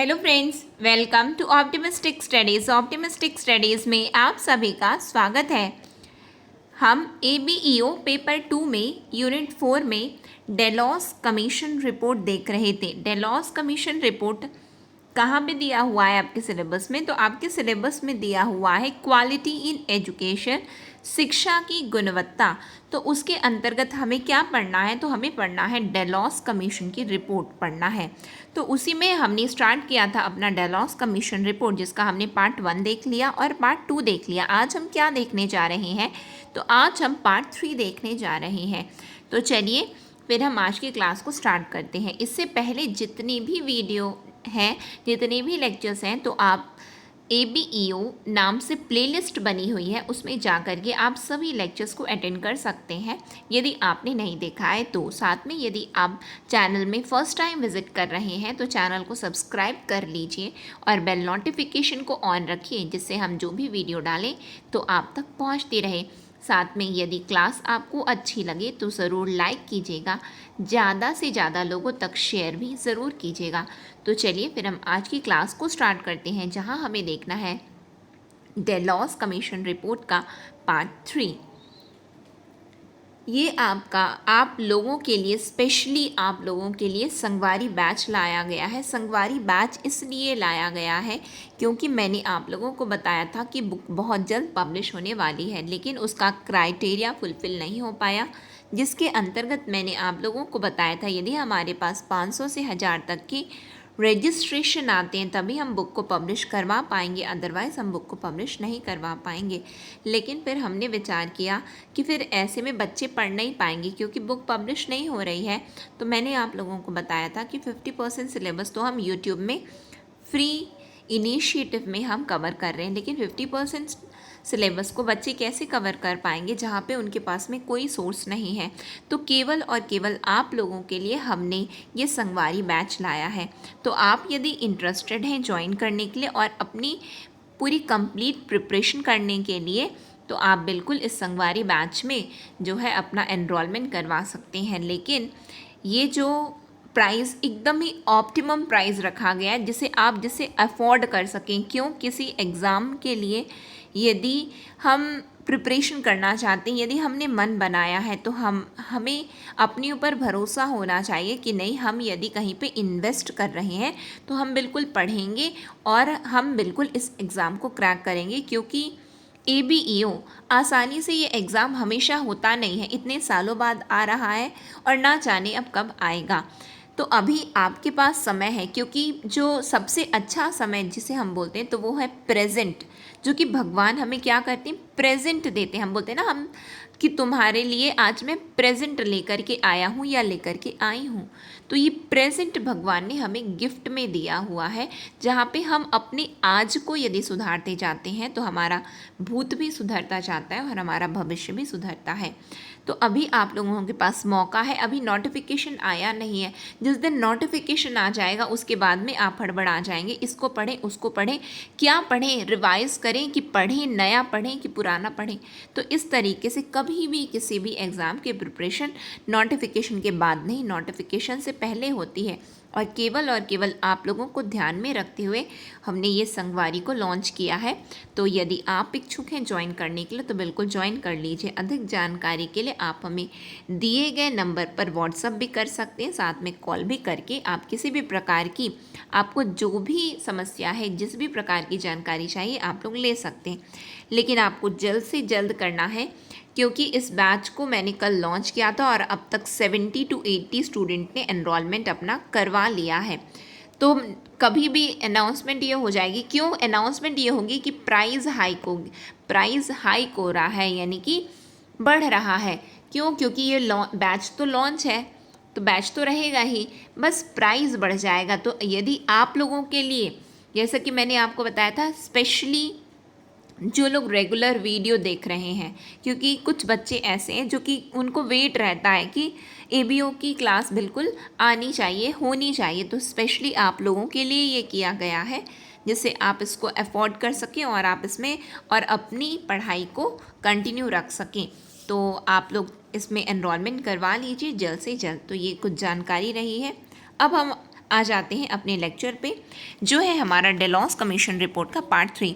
Hello friends, welcome to optimistic studies. Optimistic studies में आप सभी का स्वागत है। हम ABEO पेपर 2 में यूनिट 4 में डेलॉस कमीशन रिपोर्ट देख रहे थे। डेलॉस कमीशन रिपोर्ट कहाँ पे दिया हुआ है आपके सिलेबस में? तो आपके सिलेबस में दिया हुआ है क्वालिटी इन एजुकेशन, शिक्षा की गुणवत्ता। तो उसके अंतर्गत हमें क्या पढ़ना है? तो हमें पढ़ना है डेलॉस कमीशन की रिपोर्ट पढ़ना है। तो उसी में हमने स्टार्ट किया था अपना डेलॉस कमीशन रिपोर्ट, जिसका हमने पार्ट 1 देख लिया और पार्ट 2 देख लिया। आज हम क्या देखने जा रहे हैं? तो आज हम पार्ट 3 देखने जा रहे हैं। तो चलिए फिर हम आज की क्लास को स्टार्ट करते हैं। इससे पहले जितनी भी वीडियो हैं, जितने भी लेक्चर्स हैं, तो आप ABEO नाम से प्लेलिस्ट बनी हुई है, उसमें जा कर के आप सभी लेक्चर्स को अटेंड कर सकते हैं यदि आपने नहीं देखा है तो। साथ में यदि आप चैनल में फ़र्स्ट टाइम विज़िट कर रहे हैं तो चैनल को सब्सक्राइब कर लीजिए और बेल नोटिफिकेशन को ऑन रखिए, जिससे हम जो भी वीडियो डालें तो आप तक पहुंचती रहे। साथ में यदि क्लास आपको अच्छी लगे तो ज़रूर लाइक कीजिएगा, ज़्यादा से ज़्यादा लोगों तक शेयर भी ज़रूर कीजिएगा। तो चलिए फिर हम आज की क्लास को स्टार्ट करते हैं, जहां हमें देखना है डेलॉस कमीशन रिपोर्ट का पार्ट 3। ये आप लोगों के लिए, स्पेशली आप लोगों के लिए संगवारी बैच लाया गया है। संगवारी बैच इसलिए लाया गया है क्योंकि मैंने आप लोगों को बताया था कि बुक बहुत जल्द पब्लिश होने वाली है, लेकिन उसका क्राइटेरिया फुलफ़िल नहीं हो पाया, जिसके अंतर्गत मैंने आप लोगों को बताया था यदि हमारे पास 500 से 1000 तक की रजिस्ट्रेशन आते हैं तभी हम बुक को पब्लिश करवा पाएंगे, अदरवाइज़ हम बुक को पब्लिश नहीं करवा पाएंगे। लेकिन फिर हमने विचार किया कि फिर ऐसे में बच्चे पढ़ नहीं पाएंगे क्योंकि बुक पब्लिश नहीं हो रही है। तो मैंने आप लोगों को बताया था कि 50% सिलेबस तो हम यूट्यूब में फ्री इनिशिएटिव में हम कवर कर रहे हैं, लेकिन 50% सिलेबस को बच्चे कैसे कवर कर पाएंगे जहाँ पे उनके पास में कोई सोर्स नहीं है। तो केवल और केवल आप लोगों के लिए हमने ये संगवारी बैच लाया है। तो आप यदि इंटरेस्टेड हैं ज्वाइन करने के लिए और अपनी पूरी कंप्लीट प्रिपरेशन करने के लिए, तो आप बिल्कुल इस संगवारी बैच में जो है अपना एनरोलमेंट करवा सकते हैं। लेकिन ये जो प्राइस एकदम ही ऑप्टिमम प्राइस रखा गया है, जिसे अफोर्ड कर सकें। क्यों? किसी एग्ज़ाम के लिए यदि हम प्रिपरेशन करना चाहते हैं, यदि हमने मन बनाया है, तो हमें अपने ऊपर भरोसा होना चाहिए कि नहीं, हम यदि कहीं पे इन्वेस्ट कर रहे हैं तो हम बिल्कुल पढ़ेंगे और हम बिल्कुल इस एग्ज़ाम को क्रैक करेंगे। क्योंकि ABEO आसानी से ये एग्ज़ाम हमेशा होता नहीं है, इतने सालों बाद आ रहा है और ना जाने अब कब आएगा। तो अभी आपके पास समय है, क्योंकि जो सबसे अच्छा समय जिसे हम बोलते हैं तो वो है प्रेजेंट, जो कि भगवान हमें क्या करते हैं? प्रेजेंट देते हैं। हम बोलते हैं ना हम कि तुम्हारे लिए आज मैं प्रेजेंट लेकर के आया हूँ या लेकर के आई हूँ। तो ये प्रेजेंट भगवान ने हमें गिफ्ट में दिया हुआ है, जहाँ पे हम अपने आज को यदि सुधारते जाते हैं तो हमारा भूत भी सुधरता जाता है और हमारा भविष्य भी सुधरता है। तो अभी आप लोगों के पास मौका है, अभी नोटिफिकेशन आया नहीं है। जिस दिन नोटिफिकेशन आ जाएगा उसके बाद में आप हड़बड़ा जाएंगे, इसको पढ़ें उसको पढ़ें, क्या पढ़ें, रिवाइज़ करें कि पढ़ें, नया पढ़ें कि पुराना पढ़ें। तो इस तरीके से कभी भी किसी भी एग्ज़ाम की प्रिपरेशन नोटिफिकेशन के बाद नहीं, नोटिफिकेशन से पहले होती है। और केवल आप लोगों को ध्यान में रखते हुए हमने ये संगवारी को लॉन्च किया है। तो यदि आप इच्छुक हैं ज्वाइन करने के लिए तो बिल्कुल ज्वाइन कर लीजिए। अधिक जानकारी के लिए आप हमें दिए गए नंबर पर व्हाट्सअप भी कर सकते हैं, साथ में कॉल भी करके आप किसी भी प्रकार की, आपको जो भी समस्या है, जिस भी प्रकार की जानकारी चाहिए आप लोग ले सकते हैं। लेकिन आपको जल्द से जल्द करना है, क्योंकि इस बैच को मैंने कल लॉन्च किया था और अब तक 70 to 80 स्टूडेंट ने एनरोलमेंट अपना करवा लिया है। तो कभी भी अनाउंसमेंट ये हो जाएगी। क्यों अनाउंसमेंट ये होगी? कि प्राइस हाइक हो रहा है, यानी कि बढ़ रहा है। क्यों? क्योंकि ये बैच तो लॉन्च है, तो बैच तो रहेगा ही, बस प्राइस बढ़ जाएगा। तो यदि आप लोगों के लिए, जैसा कि मैंने आपको बताया था, स्पेशली जो लोग रेगुलर वीडियो देख रहे हैं, क्योंकि कुछ बच्चे ऐसे हैं जो कि उनको वेट रहता है कि ABEO की क्लास बिल्कुल आनी चाहिए, होनी चाहिए। तो स्पेशली आप लोगों के लिए ये किया गया है, जिससे आप इसको अफोर्ड कर सकें और आप इसमें और अपनी पढ़ाई को कंटिन्यू रख सकें। तो आप लोग इसमें एनरोलमेंट करवा लीजिए जल्द से जल्द। तो ये कुछ जानकारी रही है। अब हम आ जाते हैं अपने लेक्चर पे, जो है हमारा डेलॉस कमीशन रिपोर्ट का पार्ट 3।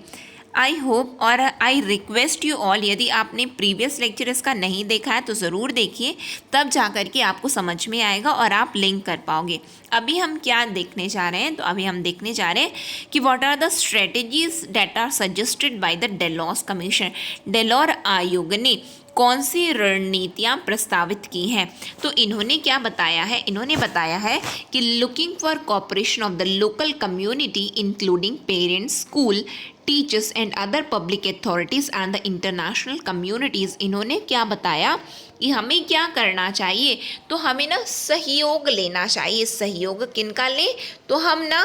आई होप और आई रिक्वेस्ट यू ऑल, यदि आपने प्रीवियस लेक्चर इसका नहीं देखा है तो ज़रूर देखिए, तब जा कर के आपको समझ में आएगा और आप लिंक कर पाओगे। अभी हम क्या देखने जा रहे हैं, तो अभी हम देखने जा रहे हैं कि what are the strategies that are suggested by the Delors commission. Delors आयोग ने कौन सी रणनीतियाँ प्रस्तावित की हैं। तो इन्होंने क्या बताया है, इन्होंने बताया है कि looking for cooperation of the local community including parents, school, teachers and other public authorities and the international communities. इन्होंने क्या बताया कि हमें क्या करना चाहिए, तो हमें ना सहयोग लेना चाहिए। सहयोग किनका लें, तो हम ना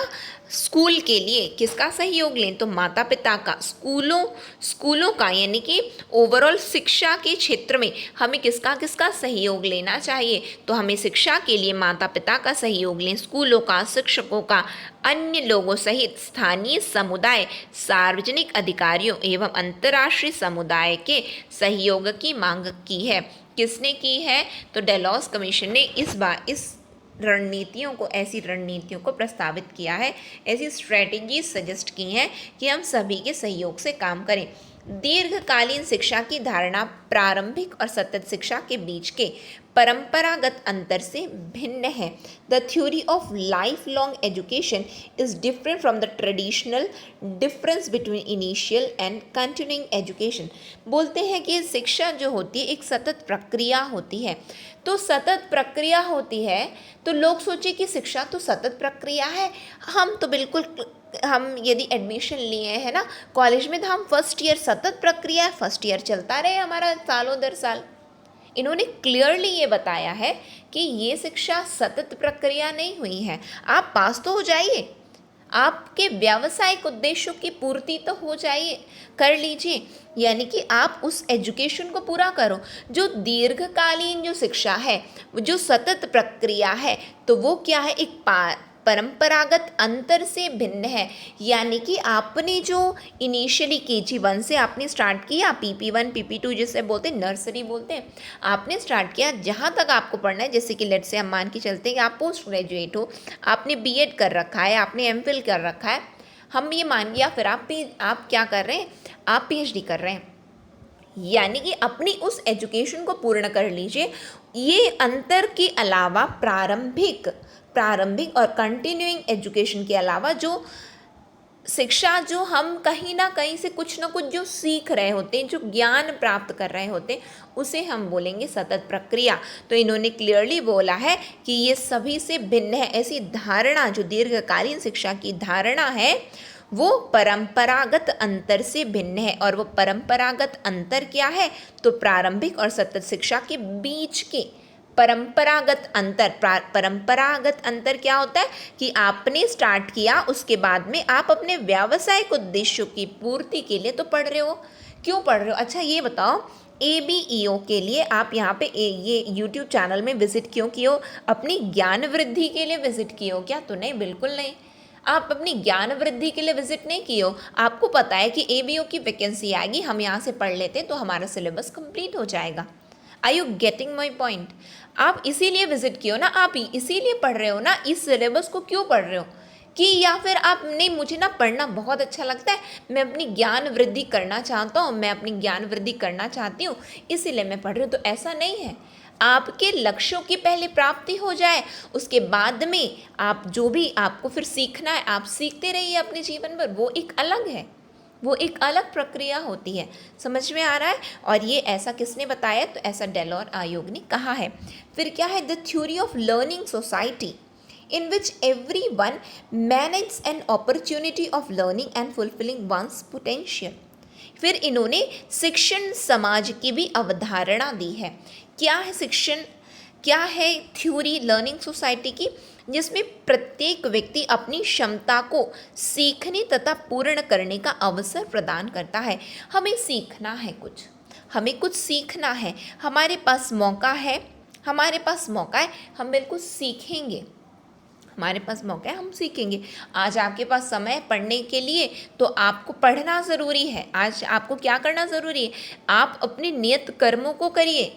स्कूल के लिए किसका सहयोग लें, तो माता पिता का, स्कूलों का, यानी कि ओवरऑल शिक्षा के क्षेत्र में हमें किसका किसका सहयोग लेना चाहिए। तो हमें शिक्षा के लिए माता पिता का सहयोग लें, स्कूलों का, शिक्षकों का, अन्य लोगों सहित स्थानीय समुदाय, सार्वजनिक अधिकारियों एवं अंतर्राष्ट्रीय समुदाय के सहयोग की मांग की है। किसने की है, तो डेलॉस कमीशन ने इस रणनीतियों को, ऐसी रणनीतियों को प्रस्तावित किया है, ऐसी स्ट्रेटजीज सजेस्ट की हैं कि हम सभी के सहयोग से काम करें। दीर्घकालीन शिक्षा की धारणा प्रारंभिक और सतत शिक्षा के बीच के परंपरागत अंतर से भिन्न है। The theory of life long education is different from the traditional difference between initial and continuing education. बोलते हैं कि शिक्षा जो होती है एक सतत प्रक्रिया होती है। तो सतत प्रक्रिया होती है तो लोग सोचे कि शिक्षा तो सतत प्रक्रिया है, हम तो बिल्कुल, हम यदि एडमिशन लिए हैं ना कॉलेज में, तो हम फर्स्ट ईयर सतत प्रक्रिया है, फर्स्ट ईयर चलता रहे हमारा सालों दर साल। इन्होंने क्लियरली ये बताया है कि ये शिक्षा सतत प्रक्रिया नहीं हुई है। आप पास तो हो जाइए, आपके व्यावसायिक उद्देश्यों की पूर्ति तो हो जाइए, कर लीजिए, यानी कि आप उस एजुकेशन को पूरा करो। जो दीर्घकालीन जो शिक्षा है, जो सतत प्रक्रिया है, तो वो क्या है, एक परंपरागत अंतर से भिन्न है। यानी कि आपने जो इनिशियली KG1 से आपने स्टार्ट किया, PP1 PP2 जिसे बोलते हैं, नर्सरी बोलते हैं, आपने स्टार्ट किया, जहाँ तक आपको पढ़ना है, जैसे कि लेट से हम मान के चलते हैं कि आप पोस्ट ग्रेजुएट हो, आपने B.Ed कर रखा है, आपने MPhil कर रखा है, हम ये मान लिया, फिर आप क्या कर रहे हैं, आप PhD कर रहे हैं, यानी कि अपनी उस एजुकेशन को पूर्ण कर लीजिए। ये अंतर के अलावा प्रारंभिक और कंटिन्यूइंग एजुकेशन के अलावा जो शिक्षा, जो हम कहीं ना कहीं से कुछ ना कुछ जो सीख रहे होते हैं, जो ज्ञान प्राप्त कर रहे होते हैं, उसे हम बोलेंगे सतत प्रक्रिया। तो इन्होंने क्लियरली बोला है कि ये सभी से भिन्न है। ऐसी धारणा, जो दीर्घकालीन शिक्षा की धारणा है, वो परंपरागत अंतर से भिन्न है। और वो परंपरागत अंतर क्या है, तो प्रारंभिक और सतत शिक्षा के बीच के परंपरागत अंतर क्या होता है कि आपने स्टार्ट किया, उसके बाद में आप अपने व्यावसायिक उद्देश्यों की पूर्ति के लिए तो पढ़ रहे हो। क्यों पढ़ रहे हो, अच्छा ये बताओ, ABEO के लिए आप यहाँ पे ये YouTube चैनल में विजिट क्यों किए हो, अपनी ज्ञान वृद्धि के लिए विजिट किए हो क्या, तो नहीं, बिल्कुल नहीं। आप अपनी ज्ञान वृद्धि के लिए विजिट नहीं किए हो। आपको पता है कि ABO की वैकेंसी आएगी, हम यहाँ से पढ़ लेते हैं तो हमारा सिलेबस कंप्लीट हो जाएगा। Are you getting my point? आप इसीलिए विजिट किए हो ना, आप इसीलिए पढ़ रहे हो ना, इस सिलेबस को क्यों पढ़ रहे हो, कि या फिर आप नहीं, मुझे ना पढ़ना बहुत अच्छा लगता है, मैं अपनी ज्ञान वृद्धि करना चाहता हूँ, मैं अपनी ज्ञान वृद्धि करना चाहती हूँ, इसीलिए मैं पढ़ रही हूँ। तो ऐसा नहीं है। आपके लक्ष्यों की पहले प्राप्ति हो जाए, उसके बाद में आप जो भी आपको फिर सीखना है, आप सीखते रहिए अपने जीवन भर, वो एक अलग है, वो एक अलग प्रक्रिया होती है। समझ में आ रहा है? और ये ऐसा किसने बताया, तो ऐसा डेलॉर आयोग ने कहा है। फिर क्या है, the theory of learning society in which everyone manages an opportunity of learning and fulfilling one's potential। फिर इन्होंने शिक्षण समाज की भी अवधारणा दी है। क्या है शिक्षण, क्या है थ्योरी लर्निंग सोसाइटी की, जिसमें प्रत्येक व्यक्ति अपनी क्षमता को सीखने तथा पूर्ण करने का अवसर प्रदान करता है। हमें सीखना है कुछ, हमें कुछ सीखना है, हमारे पास मौका है, हम बिल्कुल सीखेंगे, हमारे पास मौका है, हम सीखेंगे। आज आपके पास समय है पढ़ने के लिए, तो आपको पढ़ना ज़रूरी है। आज आपको क्या करना ज़रूरी है, आप अपने नियत कर्मों को करिए,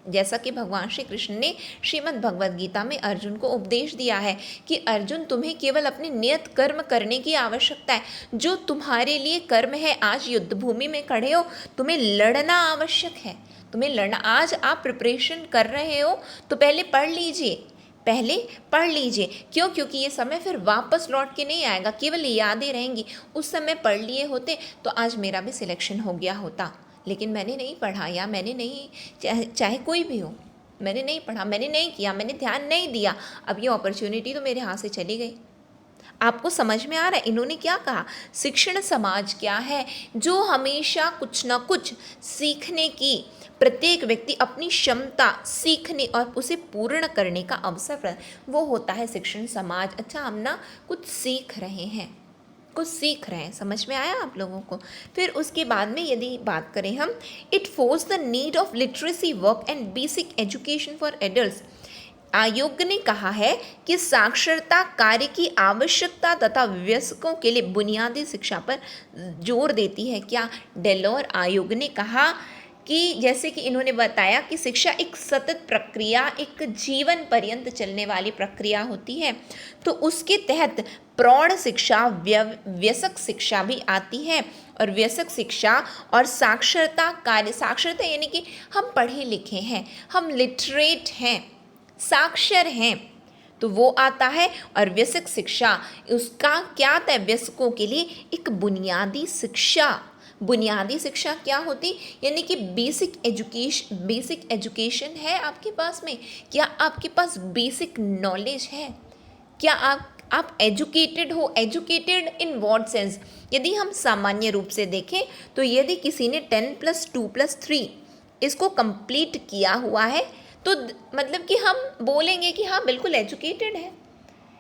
जैसा कि भगवान श्री कृष्ण ने श्रीमद् भगवद गीता में अर्जुन को उपदेश दिया है कि अर्जुन, तुम्हें केवल अपने नियत कर्म करने की आवश्यकता है। जो तुम्हारे लिए कर्म है, आज युद्ध भूमि में खड़े हो, तुम्हें लड़ना आवश्यक है, तुम्हें लड़ना। आज आप प्रिपरेशन कर रहे हो तो पहले पढ़ लीजिए, पहले पढ़ लीजिए। क्यों? क्योंकि ये समय फिर वापस लौट के नहीं आएगा, केवल यादें रहेंगी। उस समय पढ़ लिए होते तो आज मेरा भी सिलेक्शन हो गया होता, लेकिन मैंने नहीं पढ़ा, या मैंने नहीं, चाहे कोई भी हो, मैंने नहीं पढ़ा, मैंने नहीं किया, मैंने ध्यान नहीं दिया, अब ये अपॉर्चुनिटी तो मेरे हाथ से चली गई। आपको समझ में आ रहा है इन्होंने क्या कहा? शिक्षण समाज क्या है? जो हमेशा कुछ ना कुछ सीखने की, प्रत्येक व्यक्ति अपनी क्षमता सीखने और उसे पूर्ण करने का अवसर, वो होता है शिक्षण समाज। अच्छा, हम ना कुछ सीख रहे हैं, कुछ सीख रहे हैं, समझ में आया आप लोगों को? फिर उसके बाद में यदि बात करें हम, it force the need of literacy work and basic education for adults. आयोग ने कहा है कि साक्षरता कार्य की आवश्यकता तथा वयस्कों के लिए बुनियादी शिक्षा पर जोर देती है। क्या? डेलोर आयोग ने कहा कि जैसे कि इन्होंने बताया कि शिक्षा एक सतत प्रक्रिया, एक जीवन पर्यंत चलने वाली प्रक्रिया होती है, तो उसके तहत प्रौढ़ शिक्षा, वयस्क शिक्षा भी आती है। और वयस्क शिक्षा और साक्षरता कार्य, साक्षरता यानी कि हम पढ़े लिखे हैं, हम लिटरेट हैं, साक्षर हैं, तो वो आता है। और वयस्क शिक्षा, उसका क्या आता है? वयस्कों के लिए एक बुनियादी शिक्षा। बुनियादी शिक्षा क्या होती? यानी कि बेसिक एजुकेशन है आपके पास में? क्या आपके पास बेसिक नॉलेज है? क्या आप एजुकेटेड हो? Educated in what sense? यदि हम सामान्य रूप से देखें तो यदि किसी ने 10+2+3 इसको कंप्लीट किया हुआ है तो मतलब कि हम बोलेंगे कि हाँ बिल्कुल एजुकेटेड है,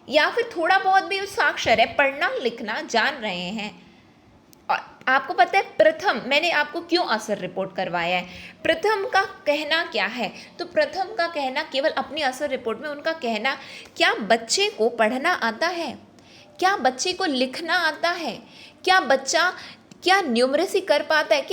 या फिर थोड़ा बहुत भी साक्षर है, पढ़ना लिखना जान रहे हैं। और आपको पता है प्रथम, मैंने आपको क्यों असर रिपोर्ट करवाया है? प्रथम का कहना क्या है? तो प्रथम का कहना, केवल अपनी असर रिपोर्ट में उनका कहना, क्या बच्चे को पढ़ना आता है? क्या बच्चे को लिखना आता है? क्या बच्चा न्यूमरेसी कर पाता है?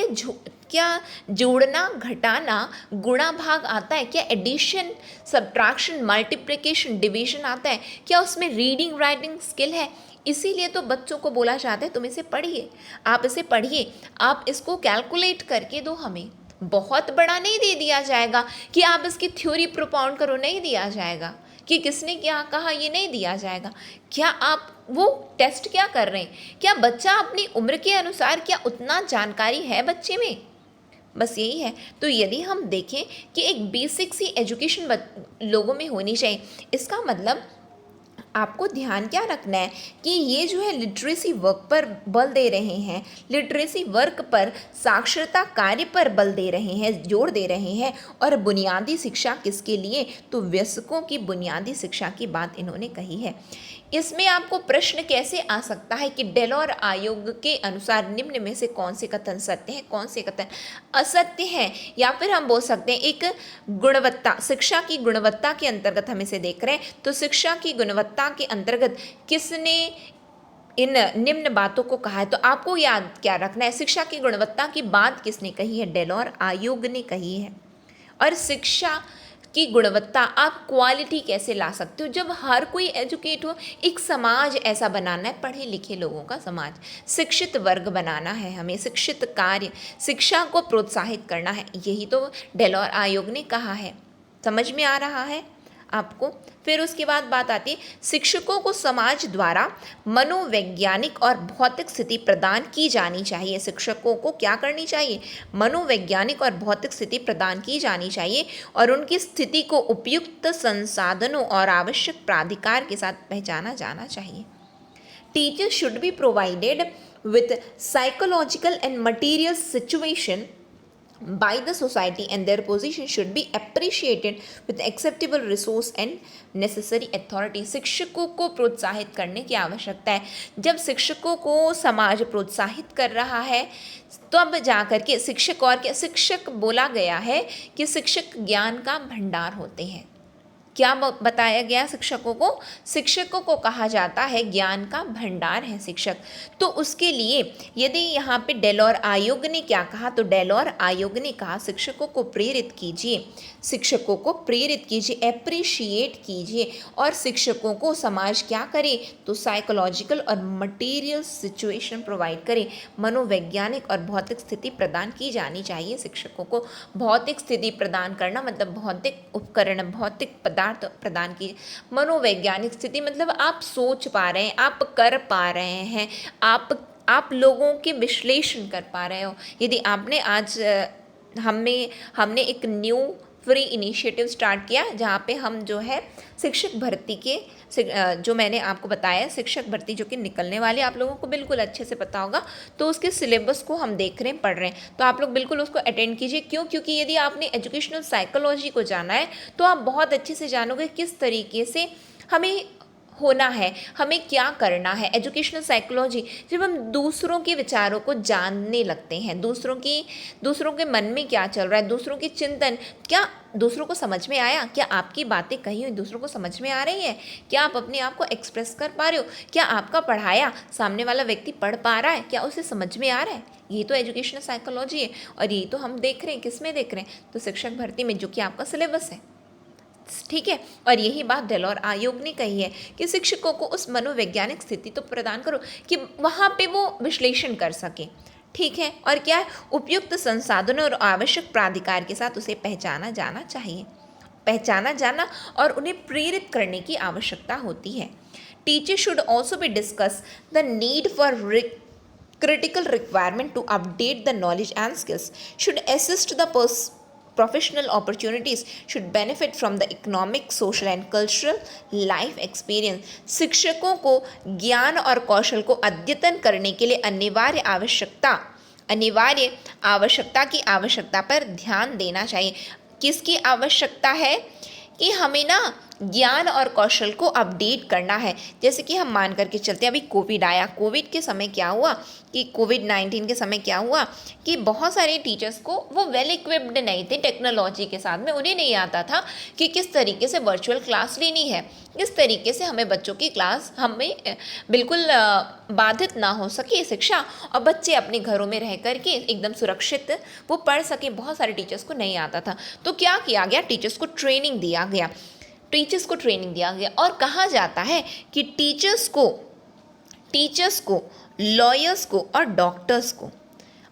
क्या जोड़ना, घटाना, गुणा भाग आता है? क्या एडिशन, सब्ट्रैक्शन, मल्टीप्लिकेशन, डिवीजन आता है? क्या उसमें रीडिंग राइटिंग स्किल है? इसीलिए तो बच्चों को बोला जाता है तुम इसे पढ़िए, आप इसे पढ़िए, आप इसको कैलकुलेट करके दो हमें। बहुत बड़ा नहीं दे दिया जाएगा कि आप इसकी थ्योरी प्रोपाउंड करो, नहीं दिया जाएगा कि किसने क्या कहा, ये नहीं दिया जाएगा। क्या आप वो टेस्ट क्या कर रहे हैं? क्या बच्चा अपनी उम्र के अनुसार, क्या उतना जानकारी है बच्चे में? बस यही है। तो यदि हम देखें कि एक बेसिक सी एजुकेशन लोगों में होनी चाहिए, इसका मतलब आपको ध्यान क्या रखना है कि ये जो है लिटरेसी वर्क पर बल दे रहे हैं, लिटरेसी वर्क पर, साक्षरता कार्य पर बल दे रहे हैं, जोर दे रहे हैं। और बुनियादी शिक्षा किसके लिए? तो वयस्कों की बुनियादी शिक्षा की बात इन्होंने कही है। इसमें आपको प्रश्न कैसे आ सकता है कि डेलोर आयोग के अनुसार निम्न में से कौन से कथन सत्य हैं, कौन से कथन असत्य हैं? या फिर हम बोल सकते हैं एक गुणवत्ता, शिक्षा की गुणवत्ता के अंतर्गत हम इसे देख रहे हैं, तो शिक्षा की गुणवत्ता के अंतर्गत किसने इन निम्न बातों को कहा है? तो आपको याद क्या रखना है? शिक्षा की गुणवत्ता की बात किसने कही है? डेलोर आयोग ने कही है। और शिक्षा की गुणवत्ता, आप क्वालिटी कैसे ला सकते हो जब हर कोई एजुकेट हो? एक समाज ऐसा बनाना है, पढ़े लिखे लोगों का समाज, शिक्षित वर्ग बनाना है हमें, शिक्षित कार्य, शिक्षा को प्रोत्साहित करना है, यही तो डेलोर आयोग ने कहा है। समझ में आ रहा है आपको? फिर उसके बाद बात आती है, शिक्षकों को समाज द्वारा मनोवैज्ञानिक और भौतिक स्थिति प्रदान की जानी चाहिए। शिक्षकों को क्या करनी चाहिए? मनोवैज्ञानिक और भौतिक स्थिति प्रदान की जानी चाहिए, और उनकी स्थिति को उपयुक्त संसाधनों और आवश्यक प्राधिकार के साथ पहचाना जाना चाहिए। Teachers should be provided with psychological and material situation by the society, and their position should be appreciated with acceptable resource and necessary authority। शिक्षकों को प्रोत्साहित करने की आवश्यकता है। जब शिक्षकों को समाज प्रोत्साहित कर रहा है तब जाकर के शिक्षक, और क्या शिक्षक बोला गया है कि शिक्षक ज्ञान का भंडार होते हैं। क्या बताया गया शिक्षकों को? शिक्षकों को कहा जाता है ज्ञान का भंडार है शिक्षक। तो उसके लिए यदि यहाँ पे डेलोर आयोग ने क्या कहा, तो डेलोर आयोग ने कहा शिक्षकों को प्रेरित कीजिए, शिक्षकों को प्रेरित कीजिए, एप्रिशिएट कीजिए, और शिक्षकों को समाज क्या करे, तो साइकोलॉजिकल और मटेरियल सिचुएशन प्रोवाइड करे, मनोवैज्ञानिक और भौतिक स्थिति प्रदान की जानी चाहिए। शिक्षकों को भौतिक स्थिति प्रदान करना मतलब भौतिक उपकरण, भौतिक पदार्थ प्रदान की, मनोवैज्ञानिक स्थिति मतलब आप सोच पा रहे हैं, आप कर पा रहे हैं, आप लोगों के विश्लेषण कर पा रहे हो। यदि आपने आज हमने एक न्यू फ्री इनिशिएटिव स्टार्ट किया जहाँ पे हम जो है शिक्षक भर्ती के जो मैंने आपको बताया शिक्षक भर्ती जो कि निकलने वाली, आप लोगों को बिल्कुल अच्छे से पता होगा, तो उसके सिलेबस को हम देख रहे हैं, पढ़ रहे हैं, तो आप लोग बिल्कुल उसको अटेंड कीजिए। क्यों? क्योंकि यदि आपने एजुकेशनल साइकोलॉजी को जाना है तो आप बहुत अच्छे से जानोगे किस तरीके से हमें होना है, हमें क्या करना है। एजुकेशनल साइकोलॉजी, जब हम दूसरों के विचारों को जानने लगते हैं, दूसरों के मन में क्या चल रहा है, दूसरों की चिंतन, क्या दूसरों को समझ में आया, क्या आपकी बातें कही हुई दूसरों को समझ में आ रही है, क्या आप अपने आप को एक्सप्रेस कर पा रहे हो, क्या आपका पढ़ाया सामने वाला व्यक्ति पढ़ पा रहा है, क्या उसे समझ में आ रहा है। ये तो एजुकेशनल साइकोलॉजी है, और ये तो हम देख रहे हैं, किस में देख रहे हैं, तो शिक्षक भर्ती में, जो कि आपका सिलेबस है। ठीक है, और यही बात डेलोर आयोग ने कही है कि शिक्षकों को उस मनोवैज्ञानिक स्थिति तो प्रदान करो कि वहाँ पे वो विश्लेषण कर सके। ठीक है, और क्या है, उपयुक्त संसाधनों और आवश्यक प्राधिकार के साथ उसे पहचाना जाना और उन्हें प्रेरित करने की आवश्यकता होती है। Teacher should also be discuss the need for critical requirement to update the knowledge and skills, should assist the professional opportunities, should benefit from the economic, social and cultural life experience। शिक्षकों को ज्ञान और कौशल को अद्यतन करने के लिए अनिवार्य आवश्यकता पर ध्यान देना चाहिए। किसकी आवश्यकता है? कि हमें ना ज्ञान और कौशल को अपडेट करना है। जैसे कि हम मान करके चलते हैं, अभी कोविड आया, कोविड के समय क्या हुआ कि कोविड-19 के समय क्या हुआ कि बहुत सारे टीचर्स को वो वेल इक्विप्ड नहीं थे टेक्नोलॉजी के साथ में, उन्हें नहीं आता था कि किस तरीके से वर्चुअल क्लास लेनी है, किस तरीके से हमें बच्चों की क्लास हमें बिल्कुल बाधित ना हो सके शिक्षा, और बच्चे अपने घरों में रह करके एकदम सुरक्षित वो पढ़ सके। बहुत सारे टीचर्स को नहीं आता था, तो क्या किया गया, टीचर्स को ट्रेनिंग दिया गया और कहा जाता है कि टीचर्स को लॉयर्स को और डॉक्टर्स को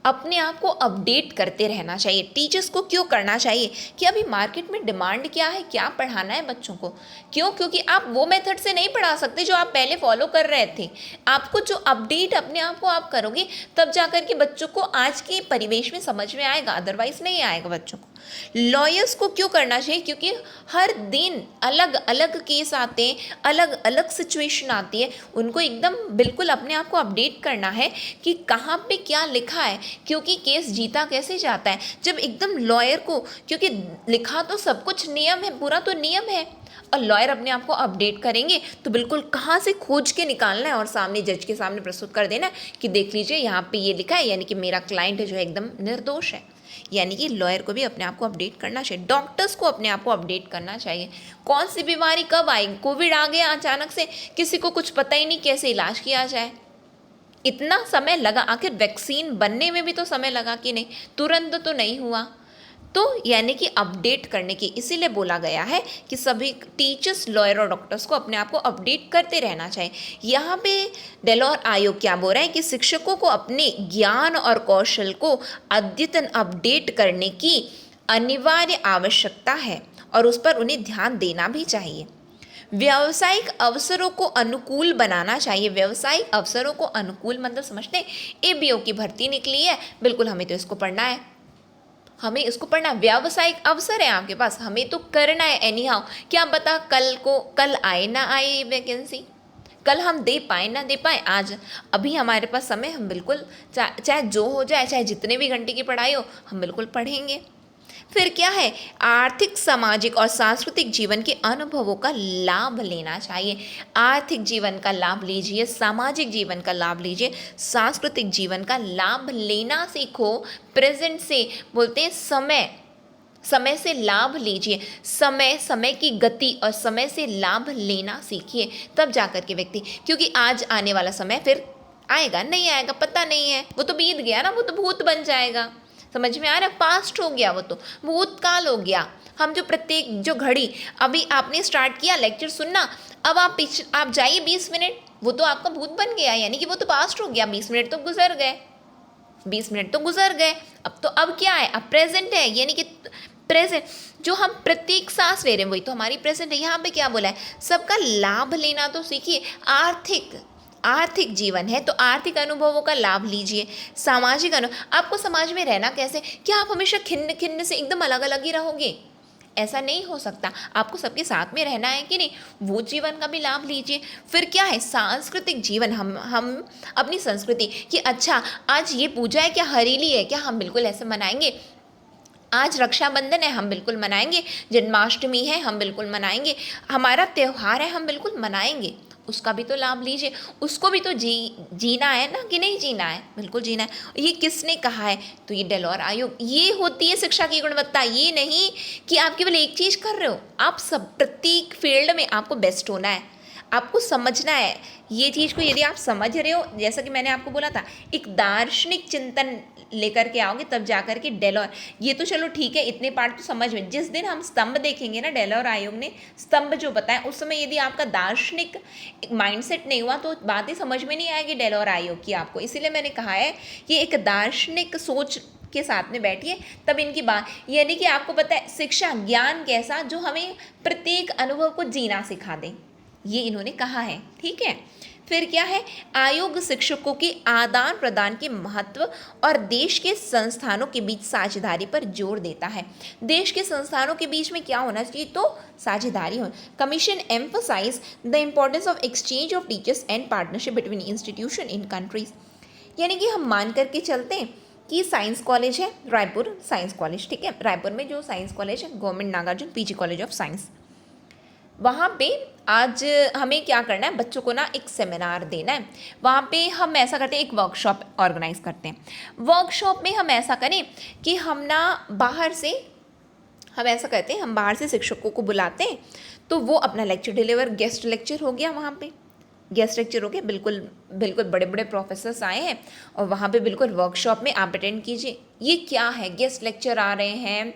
अपने आप को अपडेट करते रहना चाहिए। टीचर्स को क्यों करना चाहिए कि अभी मार्केट में डिमांड क्या है, क्या पढ़ाना है बच्चों को। क्यों? क्योंकि आप वो मेथड से नहीं पढ़ा सकते जो आप पहले फॉलो कर रहे थे। आपको जो अपडेट अपने आप को आप करोगे तब जाकर के बच्चों को आज के परिवेश में समझ में आएगा, अदरवाइज नहीं आएगा बच्चों को। लॉयर्स को क्यों करना चाहिए? क्योंकि हर दिन अलग अलग केस आते हैं, अलग अलग सिचुएशन आती है, उनको एकदम बिल्कुल अपने आप को अपडेट करना है कि कहाँ पे क्या लिखा है, क्योंकि केस जीता कैसे जाता है जब एकदम लॉयर को, क्योंकि लिखा तो सब कुछ नियम है, पूरा तो नियम है, और लॉयर अपने आप को अपडेट करेंगे तो बिल्कुल कहाँ से खोज के निकालना है और सामने जज के सामने प्रस्तुत कर देना है कि देख लीजिए यहाँ पे ये लिखा है, यानी कि मेरा क्लाइंट जो है एकदम निर्दोष है। यानी कि लॉयर को भी अपने आप को अपडेट करना चाहिए, डॉक्टर्स को अपने आप को अपडेट करना चाहिए। कौन सी बीमारी कब आई, कोविड आ गया अचानक से, किसी को कुछ पता ही नहीं कैसे इलाज किया जाए, इतना समय लगा, आखिर वैक्सीन बनने में भी तो समय लगा कि नहीं, तुरंत तो नहीं हुआ। तो यानी कि अपडेट करने की इसीलिए बोला गया है कि सभी टीचर्स, लॉयर और डॉक्टर्स को अपने आप को अपडेट करते रहना चाहिए। यहाँ पे डेलोर आयोग क्या बोल रहा है कि शिक्षकों को अपने ज्ञान और कौशल को अद्यतन अपडेट करने की अनिवार्य आवश्यकता है और उस पर उन्हें ध्यान देना भी चाहिए। व्यावसायिक अवसरों को अनुकूल बनाना चाहिए। व्यावसायिक अवसरों को अनुकूल मतलब समझते हैं, एबीओ की भर्ती निकली है, बिल्कुल हमें तो इसको पढ़ना है, हमें इसको पढ़ना, व्यावसायिक अवसर है आपके पास, हमें तो करना है एनी हाउ। क्या पता कल आए ना आए ये वैकेंसी, कल हम दे पाए ना दे पाए, आज अभी हमारे पास समय, हम बिल्कुल चाहे जो हो जाए, चाहे जितने भी घंटे की पढ़ाई हो, हम बिल्कुल पढ़ेंगे। फिर क्या है, आर्थिक, सामाजिक और सांस्कृतिक जीवन के अनुभवों का लाभ लेना चाहिए। आर्थिक जीवन का लाभ लीजिए, सामाजिक जीवन का लाभ लीजिए, सांस्कृतिक जीवन का लाभ लेना सीखो। प्रेजेंट से बोलते हैं समय, समय से लाभ लीजिए, समय की गति और समय से लाभ लेना सीखिए, तब जाकर के व्यक्ति, क्योंकि आज आने वाला समय फिर आएगा नहीं आएगा पता नहीं है, वो तो बीत गया ना, वो तो भूत बन जाएगा। समझ में आ रहा है? पास्ट हो गया, वो तो भूतकाल हो गया। हम जो प्रत्येक जो घड़ी अभी आपने स्टार्ट किया लेक्चर सुनना, अब आप जाइए 20 मिनट, वो तो आपका भूत बन गया, यानी कि वो तो पास्ट हो गया। 20 मिनट तो गुजर गए, 20 मिनट तो गुजर गए। अब क्या है? अब प्रेजेंट है, यानी कि प्रेजेंट जो हम प्रत्येक सांस ले रहे हैं वही तो हमारी प्रेजेंट है। यहाँ पे क्या बोला है? सबका लाभ लेना तो सीखिए। आर्थिक जीवन है तो आर्थिक अनुभवों का लाभ लीजिए। सामाजिक अनुभव, आपको समाज में रहना कैसे? क्या आप हमेशा खिन्न खिन्न से एकदम अलग अलग ही रहोगे? ऐसा नहीं हो सकता, आपको सबके साथ में रहना है कि नहीं, वो जीवन का भी लाभ लीजिए। फिर क्या है? सांस्कृतिक जीवन, हम अपनी संस्कृति कि अच्छा आज ये पूजा है क्या, हरेली है क्या, हम बिल्कुल ऐसे मनाएंगे। आज रक्षाबंधन है, हम बिल्कुल मनाएंगे। जन्माष्टमी है, हम बिल्कुल मनाएंगे। हमारा त्यौहार है, हम बिल्कुल मनाएंगे। उसका भी तो लाभ लीजिए, उसको भी तो जीना है ना, कि नहीं जीना है? बिल्कुल जीना है। ये किसने कहा है? तो ये डेलोर आयोग। ये होती है शिक्षा की गुणवत्ता। ये नहीं कि आप केवल एक चीज़ कर रहे हो, आप सब प्रत्येक फील्ड में आपको बेस्ट होना है, आपको समझना है ये चीज़ को। यदि आप समझ रहे हो, जैसा कि मैंने आपको बोला था, एक दार्शनिक चिंतन लेकर के आओगे तब जाकर के डेलोर, ये तो चलो ठीक है, इतने पार्ट तो समझ में। जिस दिन हम स्तंभ देखेंगे ना, डेलोर आयोग ने स्तंभ जो बताया, उस समय यदि आपका दार्शनिक माइंडसेट नहीं हुआ तो बात ही समझ में नहीं आएगी डेलोर आयोग की आपको। इसीलिए मैंने कहा है कि एक दार्शनिक सोच के साथ में बैठिए, तब इनकी बात, यानी कि आपको पता है शिक्षा ज्ञान कैसा, जो हमें प्रत्येक अनुभव को जीना सिखा दे, ये इन्होंने कहा है। ठीक है, फिर क्या है? आयोग शिक्षकों के आदान प्रदान के महत्व और देश के संस्थानों के बीच साझेदारी पर जोर देता है। देश के संस्थानों के बीच में क्या होना चाहिए? तो साझेदारी हो। Commission emphasize the importance of exchange of teachers and partnership between institution in countries. यानी कि हम मान करके चलते हैं कि साइंस कॉलेज है, रायपुर साइंस कॉलेज, ठीक है, रायपुर में जो साइंस कॉलेज है, government Nagarjuna PG college of science, वहाँ पे आज हमें क्या करना है? बच्चों को ना एक सेमिनार देना है। वहाँ पे हम ऐसा करते हैं, एक वर्कशॉप ऑर्गेनाइज करते हैं। वर्कशॉप में हम ऐसा करें कि हम ऐसा करते हैं, हम बाहर से शिक्षकों को बुलाते हैं, तो वो अपना लेक्चर डिलीवर, गेस्ट लेक्चर हो गया, वहाँ पे गेस्ट लेक्चर हो गया, बिल्कुल बिल्कुल बड़े बड़े प्रोफेसर्स आए हैं और वहाँ पे बिल्कुल वर्कशॉप में आप अटेंड कीजिए। ये क्या है? गेस्ट लेक्चर आ रहे हैं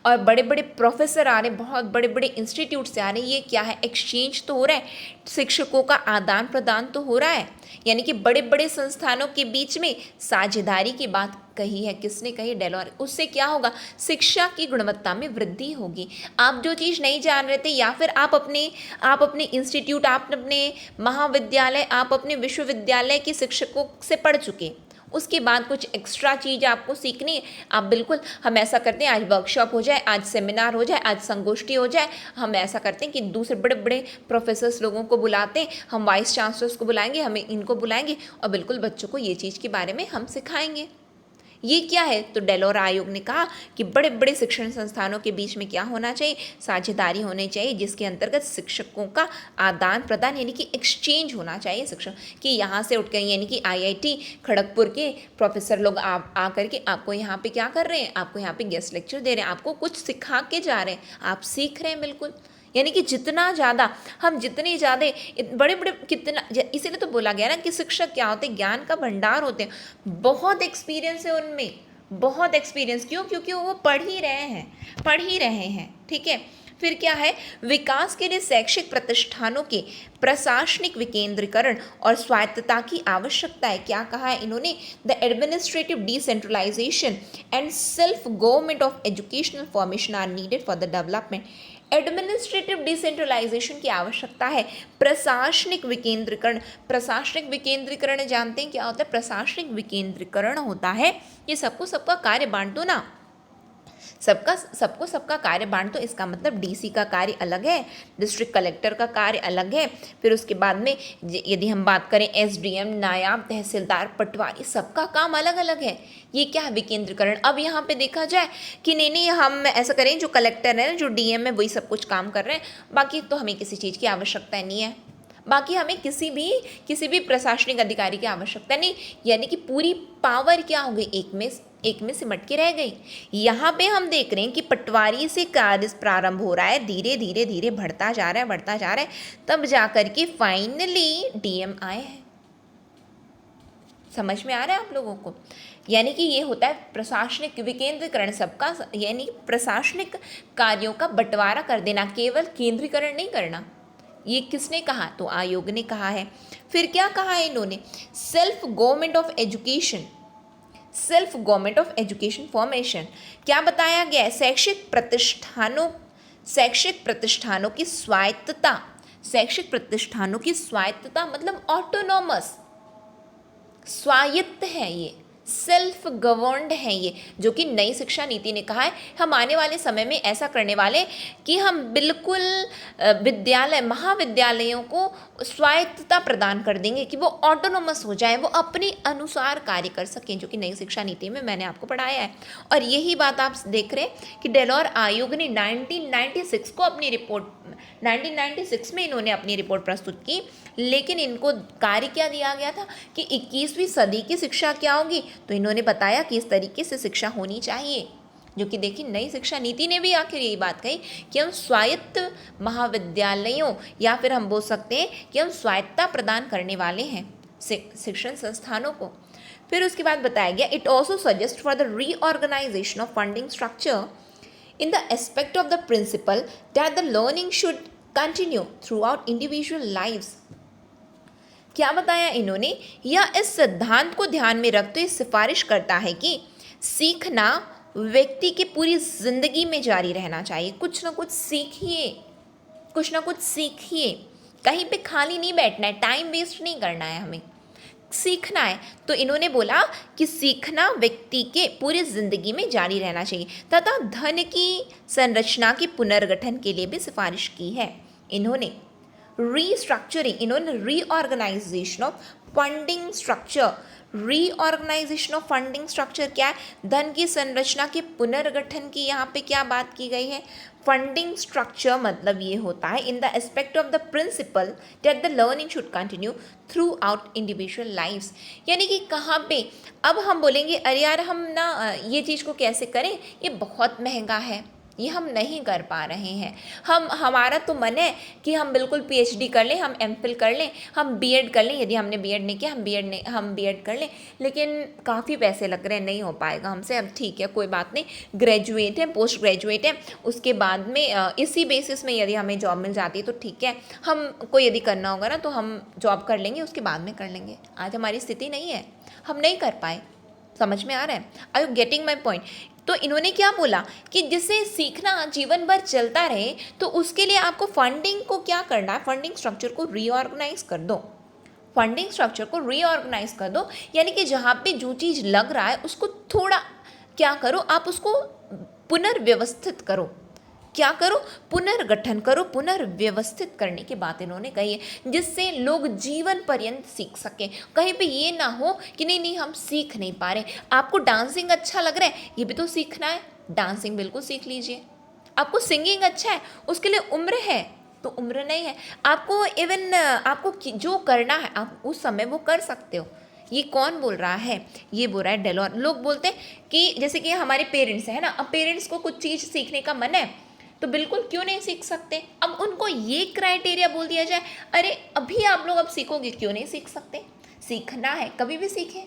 और बड़े बड़े प्रोफेसर आ रहे हैं, बहुत बड़े बड़े इंस्टीट्यूट से आ रहे हैं। ये क्या है? एक्सचेंज तो हो रहा है, शिक्षकों का आदान प्रदान तो हो रहा है, यानी कि बड़े बड़े संस्थानों के बीच में साझेदारी की बात कही है। किसने कही? डेलोर। उससे क्या होगा? शिक्षा की गुणवत्ता में वृद्धि होगी। आप जो चीज़ नहीं जान रहे थे, या फिर आप अपने इंस्टीट्यूट, आप अपने महाविद्यालय, आप अपने विश्वविद्यालय के शिक्षकों से पढ़ चुके, उसके बाद कुछ एक्स्ट्रा चीज़ आपको सीखनी है, आप बिल्कुल, हम ऐसा करते हैं आज वर्कशॉप हो जाए, आज सेमिनार हो जाए, आज संगोष्ठी हो जाए, हम ऐसा करते हैं कि दूसरे बड़े बड़े प्रोफेसर्स लोगों को बुलाते हैं, हम वाइस चांसलर्स को बुलाएंगे, हमें इनको बुलाएंगे और बिल्कुल बच्चों को ये चीज़ के बारे में हम सिखाएंगे। ये क्या है? तो डेलोर आयोग ने कहा कि बड़े बड़े शिक्षण संस्थानों के बीच में क्या होना चाहिए? साझेदारी होनी चाहिए, जिसके अंतर्गत शिक्षकों का आदान प्रदान, यानी कि एक्सचेंज होना चाहिए। शिक्षक कि यहाँ से उठ कर, यानी कि IIT खड़गपुर के प्रोफेसर लोग आ करके आपको यहाँ पे क्या कर रहे हैं? आपको यहाँ पे गेस्ट लेक्चर दे रहे हैं, आपको कुछ सिखा के जा रहे हैं, आप सीख रहे हैं बिल्कुल। यानी कि जितना ज़्यादा हम, जितने ज़्यादा बड़े बड़े, कितना, इसीलिए तो बोला गया ना कि शिक्षक क्या होते हैं? ज्ञान का भंडार होते हैं। बहुत एक्सपीरियंस है उनमें, बहुत एक्सपीरियंस। क्यों? क्योंकि वो पढ़ ही रहे हैं। ठीक है, फिर क्या है? विकास के लिए शैक्षिक प्रतिष्ठानों के प्रशासनिक विकेंद्रीकरण और स्वायत्तता की आवश्यकता है। क्या कहा है इन्होंने? The administrative decentralization and self government of educational formation are needed for the development. Administrative decentralization की आवश्यकता है। प्रशासनिक विकेंद्रीकरण जानते हैं क्या होता है? प्रशासनिक विकेंद्रीकरण होता है कि सबका कार्य बांट दो ना, सबका कार्य बांट दो। इसका मतलब DC का कार्य अलग है, डिस्ट्रिक्ट कलेक्टर का कार्य अलग है, फिर उसके बाद में यदि हम बात करें SDM, नायाब तहसीलदार, पटवारी, सबका काम अलग अलग है। ये क्या है? विकेंद्रीकरण। अब यहाँ पे देखा जाए कि नहीं हम ऐसा करें, जो कलेक्टर है, जो DM है, वही सब कुछ काम कर रहे हैं, बाकी तो हमें किसी चीज़ की आवश्यकता नहीं है, बाकी हमें किसी भी प्रशासनिक अधिकारी की आवश्यकता नहीं। यानी कि पूरी पावर क्या हो गई? एक में सिमट के रह गई। यहाँ पे हम देख रहे हैं कि पटवारी से कार्य प्रारंभ हो रहा है, धीरे धीरे धीरे बढ़ता जा रहा है, बढ़ता जा रहा है, तब जाकर के फाइनली डीएम आए हैं। समझ में आ रहा है आप लोगों को? यानी कि ये होता है प्रशासनिक विकेंद्रीकरण, सबका यानी प्रशासनिक कार्यों का बंटवारा कर देना, केवल केंद्रीकरण नहीं करना। ये किसने कहा? तो आयोग ने कहा है। फिर क्या कहा है इन्होंने? Self government of education, self government of education formation. क्या बताया गया है? शैक्षिक प्रतिष्ठानों की स्वायत्तता, शैक्षिक प्रतिष्ठानों की स्वायत्तता मतलब ऑटोनॉमस, स्वायत्त है, ये सेल्फ गवर्नड है, ये जो कि नई शिक्षा नीति ने कहा है हम आने वाले समय में ऐसा करने वाले कि हम बिल्कुल विद्यालय महाविद्यालयों को स्वायत्तता प्रदान कर देंगे कि वो ऑटोनोमस हो जाए, वो अपने अनुसार कार्य कर सकें, जो कि नई शिक्षा नीति में मैंने आपको पढ़ाया है। और यही बात आप देख रहे हैं कि डेलोर आयोग ने 1996 को अपनी रिपोर्ट 1996 में इन्होंने अपनी रिपोर्ट प्रस्तुत की, लेकिन इनको कार्य क्या दिया गया था कि 21वीं सदी की शिक्षा क्या होगी, तो इन्होंने बताया कि इस तरीके से शिक्षा होनी चाहिए, जो कि देखिए नई शिक्षा नीति ने भी आखिर यही बात कही कि हम स्वायत्त महाविद्यालयों या फिर हम बोल सकते हैं कि हम स्वायत्तता प्रदान करने वाले हैं शिक्षण संस्थानों को। फिर उसके बाद बताया गया it also suggest for the reorganization of funding structure in the aspect of the principle that the learning should continue throughout individual lives। क्या बताया इन्होंने? या इस सिद्धांत को ध्यान में रखते हुए सिफारिश करता है कि सीखना व्यक्ति की पूरी जिंदगी में जारी रहना चाहिए। कुछ ना कुछ सीखिए, कुछ ना कुछ सीखिए, कहीं पे खाली नहीं बैठना है, टाइम वेस्ट नहीं करना है, हमें सीखना है। तो इन्होंने बोला कि सीखना व्यक्ति के पूरी जिंदगी में जारी रहना चाहिए तथा धन की संरचना के पुनर्गठन के लिए भी सिफारिश की है। इन्होंने रीस्ट्रक्चरिंग, इन्होंने reorganization of funding structure, reorganization of funding structure क्या है? धन की संरचना के पुनर्गठन की यहाँ पे क्या बात की गई है? फंडिंग स्ट्रक्चर मतलब ये होता है in the aspect of the principle that the learning should continue throughout individual lifes. यानी कि कहाँ पे अब हम बोलेंगे अरे यार हम ना ये चीज़ को कैसे करें, ये बहुत महंगा है, ये हम नहीं कर पा रहे हैं। हमारा तो मन है कि हम बिल्कुल पीएचडी कर लें, हम एमफिल कर लें, हम बीएड कर लें, यदि हमने बीएड नहीं किया हम बीएड कर लें, लेकिन काफ़ी पैसे लग रहे हैं, नहीं हो पाएगा हमसे। अब ठीक है कोई बात नहीं, ग्रेजुएट है, पोस्ट ग्रेजुएट है, उसके बाद में इसी बेसिस में यदि हमें जॉब मिल जाती है तो ठीक है, हमको यदि करना होगा ना तो हम जॉब कर लेंगे, उसके बाद में कर लेंगे। आज हमारी स्थिति नहीं है, हम नहीं कर पाए। समझ में आ रहा है? Are you getting my point? तो इन्होंने क्या बोला कि जिससे सीखना जीवन भर चलता रहे तो उसके लिए आपको फंडिंग को क्या करना है? फंडिंग स्ट्रक्चर को रीऑर्गेनाइज कर दो, फंडिंग स्ट्रक्चर को रीऑर्गेनाइज कर दो। यानी कि जहाँ पे जो चीज़ लग रहा है उसको थोड़ा क्या करो, आप उसको पुनर्व्यवस्थित करो। क्या करो? पुनर्गठन करो, पुनर्व्यवस्थित करने की बात इन्होंने कही है, जिससे लोग जीवन पर्यंत सीख सकें। कहीं पे ये ना हो कि नहीं नहीं हम सीख नहीं पा रहे। आपको डांसिंग अच्छा लग रहा है, ये भी तो सीखना है, डांसिंग बिल्कुल सीख लीजिए। आपको सिंगिंग अच्छा है, उसके लिए उम्र है तो उम्र नहीं है, आपको इवन आपको जो करना है आप उस समय वो कर सकते हो। ये कौन बोल रहा है? ये बोल रहा है डेलोर। लोग बोलते हैं कि जैसे कि हमारे पेरेंट्स है ना, अब पेरेंट्स को कुछ चीज़ सीखने का मन है तो बिल्कुल क्यों नहीं सीख सकते। अब उनको ये क्राइटेरिया बोल दिया जाए अरे अभी आप लोग अब सीखोगे, क्यों नहीं सीख सकते? सीखना है कभी भी सीखें।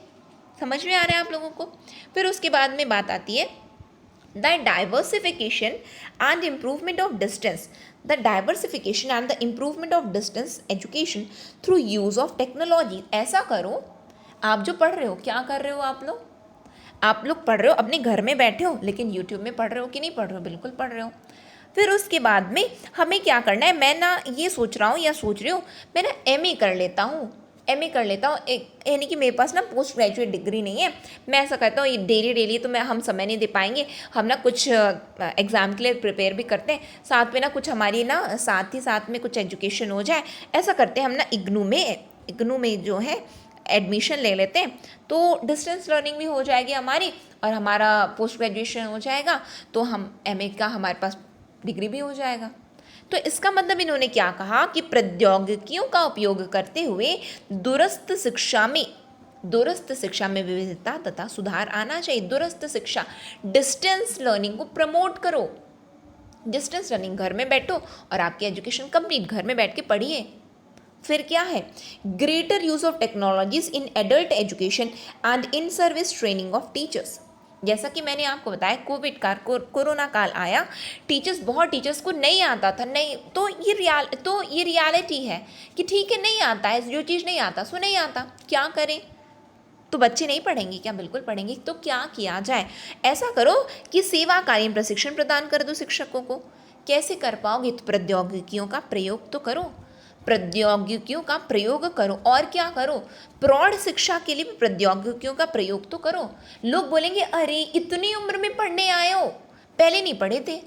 समझ में आ रहा है आप लोगों को? फिर उसके बाद में बात आती है the diversification and improvement of distance, the diversification and the improvement of distance education through use of technology. ऐसा करो, आप जो पढ़ रहे हो क्या कर रहे हो? आप लोग पढ़ रहे हो, अपने घर में बैठे हो, लेकिन यूट्यूब में पढ़ रहे हो कि नहीं पढ़ रहे हो? बिल्कुल पढ़ रहे हो। फिर उसके बाद में हमें क्या करना है? मैं ना ये सोच रहा हूँ या सोच रही हूँ मैं ना एमए कर लेता हूँ, यानी कि मेरे पास ना पोस्ट ग्रेजुएट डिग्री नहीं है। मैं ऐसा करता हूँ, ये डेली तो हम समय नहीं दे पाएंगे, हम ना कुछ एग्ज़ाम के लिए प्रिपेयर भी करते हैं, साथ में ना कुछ हमारी ना साथ में कुछ एजुकेशन हो जाए। ऐसा करते हैं हम ना इग्नू में जो है एडमिशन ले लेते हैं, तो डिस्टेंस लर्निंग भी हो जाएगी हमारी और हमारा पोस्ट ग्रेजुएशन हो जाएगा, तो हम एमए का हमारे पास डिग्री भी हो जाएगा। तो इसका मतलब इन्होंने क्या कहा कि प्रौद्योगिकियों का उपयोग करते हुए दूरस्थ दूरस्थ शिक्षा में विविधता तथा सुधार आना चाहिए। दूरस्थ शिक्षा, डिस्टेंस लर्निंग को प्रमोट करो। डिस्टेंस लर्निंग, घर में बैठो और आपकी एजुकेशन कंप्लीट, घर में बैठ के पढ़िए। फिर क्या है, greater use of technologies in adult education and in service training of teachers. जैसा कि मैंने आपको बताया, कोविड काल, कोरोना काल आया, बहुत टीचर्स को नहीं आता था, नहीं तो ये रियलिटी है कि ठीक है नहीं आता है, जो चीज़ नहीं आता सो नहीं आता, क्या करें। तो बच्चे नहीं पढ़ेंगे क्या? बिल्कुल पढ़ेंगे। तो क्या किया जाए? ऐसा करो कि सेवाकालीन प्रशिक्षण प्रदान कर दो शिक्षकों को। कैसे कर पाओगे? तो प्रौद्योगिकियों का प्रयोग तो करो, प्रौद्योगिकियों का प्रयोग करो। और क्या करो? प्रौढ़ शिक्षा के लिए भी प्रौद्योगिकियों का प्रयोग तो करो। लोग बोलेंगे अरे इतनी उम्र में पढ़ने आए हो, पहले नहीं पढ़े थे।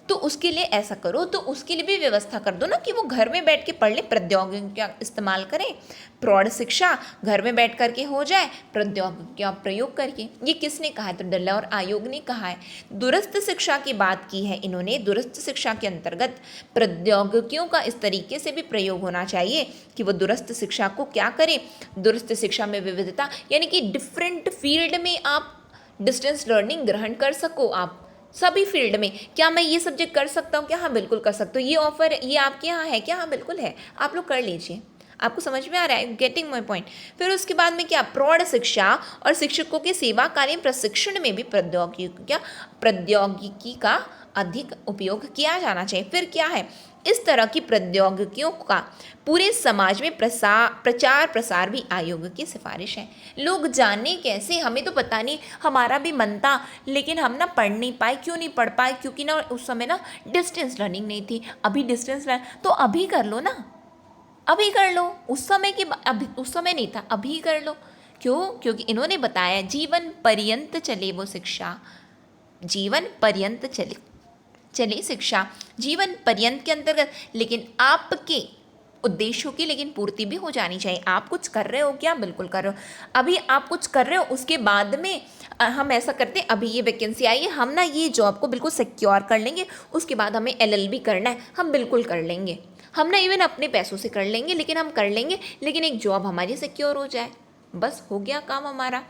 तो उसके लिए ऐसा करो, तो उसके लिए भी व्यवस्था कर दो ना कि वो घर में बैठ के पढ़ ले, प्रौद्योगिकी का इस्तेमाल करें। प्रौढ़ शिक्षा घर में बैठ करके हो जाए, प्रौद्योगिकी का प्रयोग करके। ये किसने कहा है? तो डेलौर आयोग ने कहा है। दूरस्थ शिक्षा की बात की है इन्होंने। दूरस्थ शिक्षा के अंतर्गत प्रौद्योगिकियों का इस तरीके से भी प्रयोग होना चाहिए कि वो दूरस्थ शिक्षा को क्या करें, दूरस्थ शिक्षा में विविधता, यानी कि डिफरेंट फील्ड में आप डिस्टेंस लर्निंग ग्रहण कर सको। आप सभी फील्ड में, क्या मैं ये सब्जेक्ट कर सकता हूँ क्या? हाँ बिल्कुल कर सकते हो। ये ऑफर ये आपके यहाँ है क्या? हाँ बिल्कुल है, आप लोग कर लीजिए। आपको समझ में आ रहा है? Getting my point. फिर उसके बाद में क्या, प्रौढ़ शिक्षा और शिक्षकों के सेवाकालीन प्रशिक्षण में भी प्रौद्योगिकी का अधिक उपयोग किया जाना चाहिए। फिर क्या है, इस तरह की प्रौद्योगिकियों का पूरे समाज में प्रचार प्रसार भी आयोग की सिफारिश है। लोग जाने कैसे, हमें तो पता नहीं, हमारा भी मन था लेकिन हम ना पढ़ नहीं पाए। क्यों नहीं पढ़ पाए? क्योंकि ना उस समय ना डिस्टेंस लर्निंग नहीं थी। अभी डिस्टेंस लर्निंग, तो अभी कर लो ना, अभी कर लो। उस समय अभी उस समय नहीं था, अभी कर लो। क्यों? क्योंकि इन्होंने बताया जीवन पर्यंत चले वो शिक्षा, जीवन पर्यंत चले शिक्षा, जीवन पर्यंत के अंतर्गत, लेकिन आपके उद्देश्यों की लेकिन पूर्ति भी हो जानी चाहिए। आप कुछ कर रहे हो क्या? बिल्कुल कर रहे हो। अभी आप कुछ कर रहे हो, उसके बाद में हम ऐसा करते हैं, अभी ये वैकेंसी आई है, हम ना ये जॉब को बिल्कुल सिक्योर कर लेंगे, उसके बाद हमें LLB करना है, हम बिल्कुल कर लेंगे। हम ना इवन अपने पैसों से कर लेंगे, लेकिन हम कर लेंगे, लेकिन एक जॉब हमारी सिक्योर हो जाए, बस हो गया काम हमारा।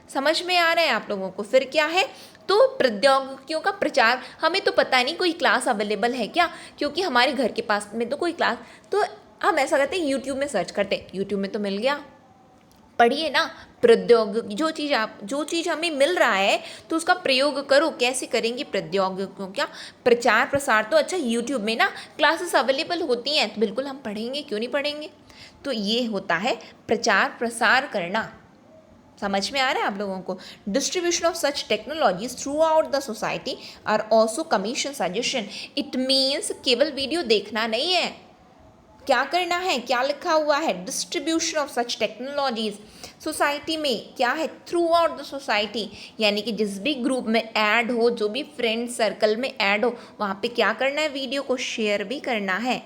समझ में आ रहा है आप लोगों को? फिर क्या है, तो प्रौद्योगिकियों का प्रचार, हमें तो पता नहीं कोई क्लास अवेलेबल है क्या, क्योंकि हमारे घर के पास में तो कोई क्लास, तो हम ऐसा करते हैं यूट्यूब में सर्च करते हैं, यूट्यूब में तो मिल गया, पढ़िए ना। प्रौद्योगिकी, जो चीज़ हमें मिल रहा है तो उसका प्रयोग करो। कैसे करेंगे? प्रौद्योगिकियों का प्रचार प्रसार। तो अच्छा, यूट्यूब में ना क्लासेस अवेलेबल होती हैं, तो बिल्कुल हम पढ़ेंगे, क्यों नहीं पढ़ेंगे। तो ये होता है प्रचार प्रसार करना। समझ में आ रहा है आप लोगों को? Distribution of such technologies throughout the society are also commission suggestion. It means केवल वीडियो देखना नहीं है, क्या करना है, क्या लिखा हुआ है, distribution of such technologies society में, क्या है, थ्रू आउट द सोसाइटी, यानी कि जिस भी ग्रुप में ऐड हो, जो भी फ्रेंड सर्कल में ऐड हो, वहाँ पे क्या करना है, वीडियो को शेयर भी करना है।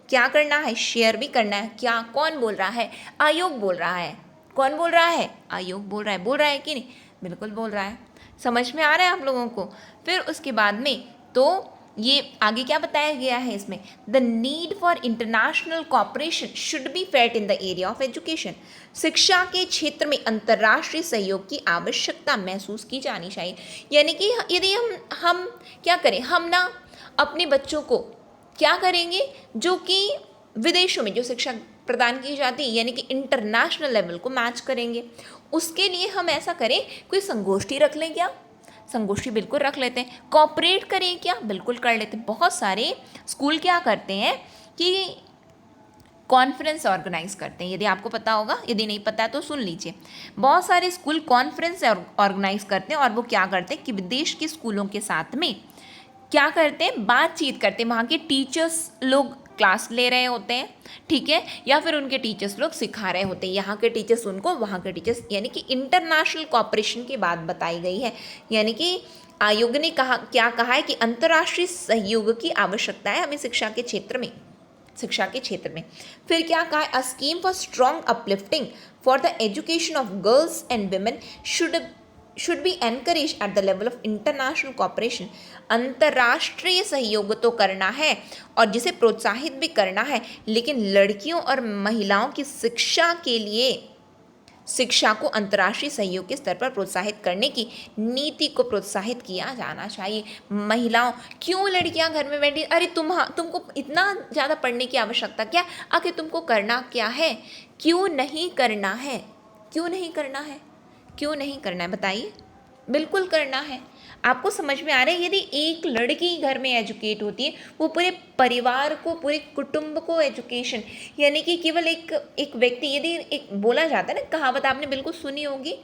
क्या करना है? शेयर भी करना है। क्या, कौन बोल रहा है? आयोग बोल रहा है। कौन बोल रहा है? आयोग बोल रहा है कि नहीं? बिल्कुल बोल रहा है। समझ में आ रहा है आप लोगों को? फिर उसके बाद में तो ये आगे क्या बताया गया है इसमें, the need for international cooperation should be felt in the area of education. शिक्षा के क्षेत्र में अंतर्राष्ट्रीय सहयोग की आवश्यकता महसूस की जानी चाहिए। यानी कि यदि हम क्या करें, हम ना अपने बच्चों को क्या करेंगे, जो कि विदेशों में जो शिक्षा प्रदान की जाती है, यानी कि इंटरनेशनल लेवल को मैच करेंगे, उसके लिए हम ऐसा करें, कोई संगोष्ठी रख लें क्या? संगोष्ठी बिल्कुल रख लेते हैं। कॉपरेट करें क्या? बिल्कुल कर लेते हैं। बहुत सारे स्कूल क्या करते हैं कि कॉन्फ्रेंस ऑर्गेनाइज करते हैं, यदि आपको पता होगा, यदि नहीं पता है तो सुन लीजिए। बहुत सारे स्कूल कॉन्फ्रेंस ऑर्गेनाइज करते हैं, और वो क्या करते हैं कि विदेश के स्कूलों के साथ में क्या करते हैं, बातचीत करते हैं। वहाँ के टीचर्स लोग क्लास ले रहे होते हैं, ठीक है, या फिर उनके टीचर्स लोग सिखा रहे होते हैं, यहाँ के टीचर्स उनको, वहाँ के टीचर्स, यानी कि इंटरनेशनल कॉपरेशन की बात बताई गई है। यानी कि आयोग ने क्या कहा है कि अंतर्राष्ट्रीय सहयोग की आवश्यकता है हमें शिक्षा के क्षेत्र में। फिर क्या कहा है, a scheme for strong uplifting for the education of girls and women should be encourage at the level of international cooperation. अंतर्राष्ट्रीय सहयोग तो करना है और जिसे प्रोत्साहित भी करना है, लेकिन लड़कियों और महिलाओं की शिक्षा के लिए शिक्षा को अंतर्राष्ट्रीय सहयोग के स्तर पर प्रोत्साहित करने की नीति को प्रोत्साहित किया जाना चाहिए। महिलाओं, क्यों लड़कियां घर में बैठी, अरे तुमको इतना ज़्यादा पढ़ने की आवश्यकता क्या, आखिर तुमको करना क्या है, क्यों नहीं करना है, क्यों नहीं करना है, क्यों नहीं करना है बताइए। बिल्कुल करना है। आपको समझ में आ रहा है, यदि एक लड़की घर में एजुकेट होती है, वो पूरे परिवार को, पूरे कुटुंब को एजुकेशन, यानी कि केवल एक व्यक्ति, यदि एक बोला जाता है ना, कहावत आपने बिल्कुल सुनी होगी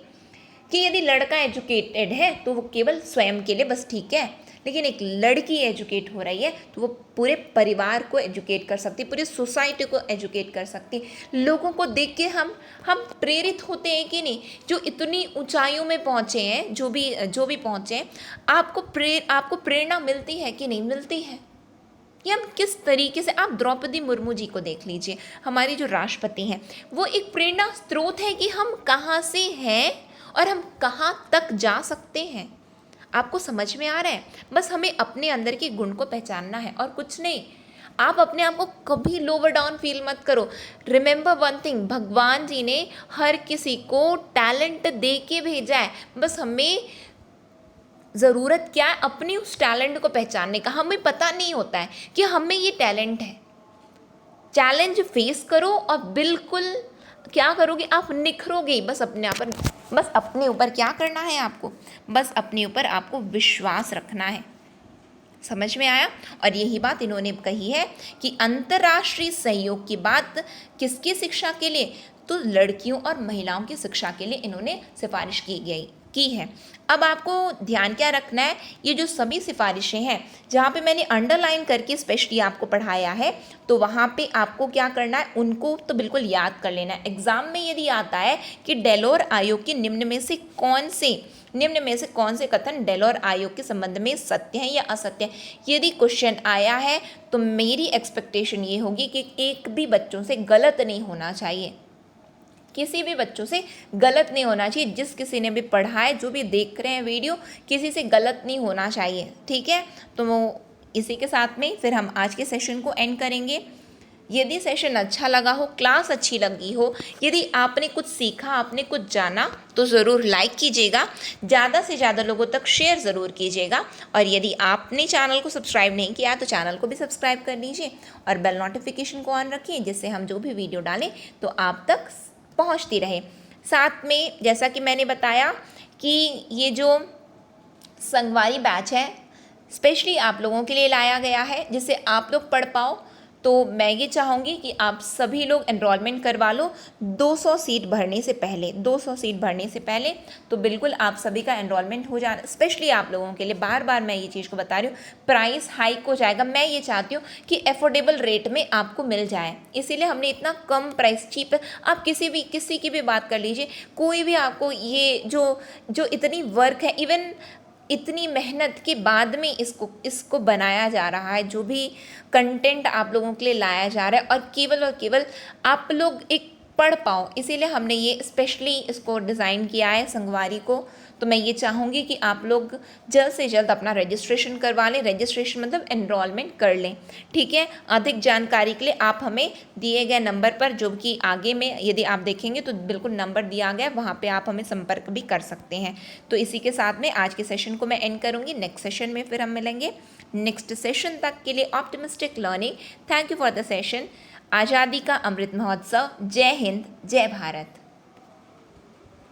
कि यदि लड़का एजुकेटेड है तो वो केवल स्वयं के लिए बस ठीक है, लेकिन एक लड़की एजुकेट हो रही है तो वो पूरे परिवार को एजुकेट कर सकती, पूरी सोसाइटी को एजुकेट कर सकती। लोगों को देख के हम प्रेरित होते हैं कि नहीं, जो इतनी ऊंचाइयों में पहुँचे हैं, जो भी पहुँचे हैं, आपको प्रेरणा मिलती है कि नहीं मिलती है। ये हम किस तरीके से, आप द्रौपदी मुर्मू जी को देख लीजिए, हमारी जो राष्ट्रपति हैं, वो एक प्रेरणा स्रोत है कि हम कहाँ से हैं और हम कहाँ तक जा सकते हैं। आपको समझ में आ रहा है, बस हमें अपने अंदर के गुण को पहचानना है और कुछ नहीं। आप अपने आप को कभी लोअर डाउन फील मत करो। रिमेंबर वन थिंग, भगवान जी ने हर किसी को टैलेंट दे के भेजा है, बस हमें ज़रूरत क्या है, अपनी उस टैलेंट को पहचानने का। हमें पता नहीं होता है कि हमें ये टैलेंट है। चैलेंज फेस करो और बिल्कुल क्या करोगे, आप निखरोगे। बस अपने ऊपर क्या करना है आपको, बस अपने ऊपर आपको विश्वास रखना है। समझ में आया। और यही बात इन्होंने कही है कि अंतर्राष्ट्रीय सहयोग की बात किसकी शिक्षा के लिए, तो लड़कियों और महिलाओं की शिक्षा के लिए इन्होंने सिफारिश की है। अब आपको ध्यान क्या रखना है, ये जो सभी सिफारिशें हैं, जहाँ पे मैंने अंडरलाइन करके स्पेशली आपको पढ़ाया है, तो वहाँ पे आपको क्या करना है, उनको तो बिल्कुल याद कर लेना है। एग्जाम में यदि आता है कि डेलोर आयोग के निम्न में से कौन से कथन डेलोर आयोग के संबंध में सत्य है या असत्य है, यदि क्वेश्चन आया है तो मेरी एक्सपेक्टेशन ये होगी कि एक भी बच्चों से गलत नहीं होना चाहिए, किसी भी बच्चों से गलत नहीं होना चाहिए। जिस किसी ने भी पढ़ा है, जो भी देख रहे हैं वीडियो, किसी से गलत नहीं होना चाहिए, ठीक है। तो इसी के साथ में फिर हम आज के सेशन को एंड करेंगे। यदि सेशन अच्छा लगा हो, क्लास अच्छी लगी हो, यदि आपने कुछ सीखा, आपने कुछ जाना, तो ज़रूर लाइक कीजिएगा, ज़्यादा से ज़्यादा लोगों तक शेयर ज़रूर कीजिएगा। और यदि आपने चैनल को सब्सक्राइब नहीं किया तो चैनल को भी सब्सक्राइब कर लीजिए और बेल नोटिफिकेशन को ऑन रखिए, जिससे हम जो भी वीडियो डालें तो आप तक पहुंचती रहे। साथ में जैसा कि मैंने बताया कि ये जो संगवारी बैच है स्पेशली आप लोगों के लिए लाया गया है, जिससे आप लोग पढ़ पाओ। तो मैं ये चाहूँगी कि आप सभी लोग एनरोलमेंट करवा लो 200 सीट भरने से पहले। तो बिल्कुल आप सभी का एनरोलमेंट हो जाना, स्पेशली आप लोगों के लिए। बार बार मैं ये चीज़ को बता रही हूँ, प्राइस हाइक हो जाएगा। मैं ये चाहती हूँ कि अफोर्डेबल रेट में आपको मिल जाए, इसीलिए हमने इतना कम प्राइस, चीप। आप किसी की भी बात कर लीजिए, कोई भी आपको ये जो इतनी वर्क है, इवन इतनी मेहनत के बाद में इसको बनाया जा रहा है, जो भी कंटेंट आप लोगों के लिए लाया जा रहा है, और केवल आप लोग एक पढ़ पाओ, इसीलिए हमने ये स्पेशली इसको डिज़ाइन किया है संगवारी को। तो मैं ये चाहूँगी कि आप लोग जल्द से जल्द अपना रजिस्ट्रेशन करवा लें। रजिस्ट्रेशन मतलब एनरोलमेंट कर लें, ठीक है। अधिक जानकारी के लिए आप हमें दिए गए नंबर पर, जो कि आगे में यदि आप देखेंगे तो बिल्कुल नंबर दिया गया है, वहाँ पे आप हमें संपर्क भी कर सकते हैं। तो इसी के साथ में आज के सेशन को मैं एंड करूँगी। नेक्स्ट सेशन में फिर हम मिलेंगे। नेक्स्ट सेशन तक के लिए optimistic learning. Thank you for the session. आज़ादी का अमृत महोत्सव। जय हिंद, जय भारत।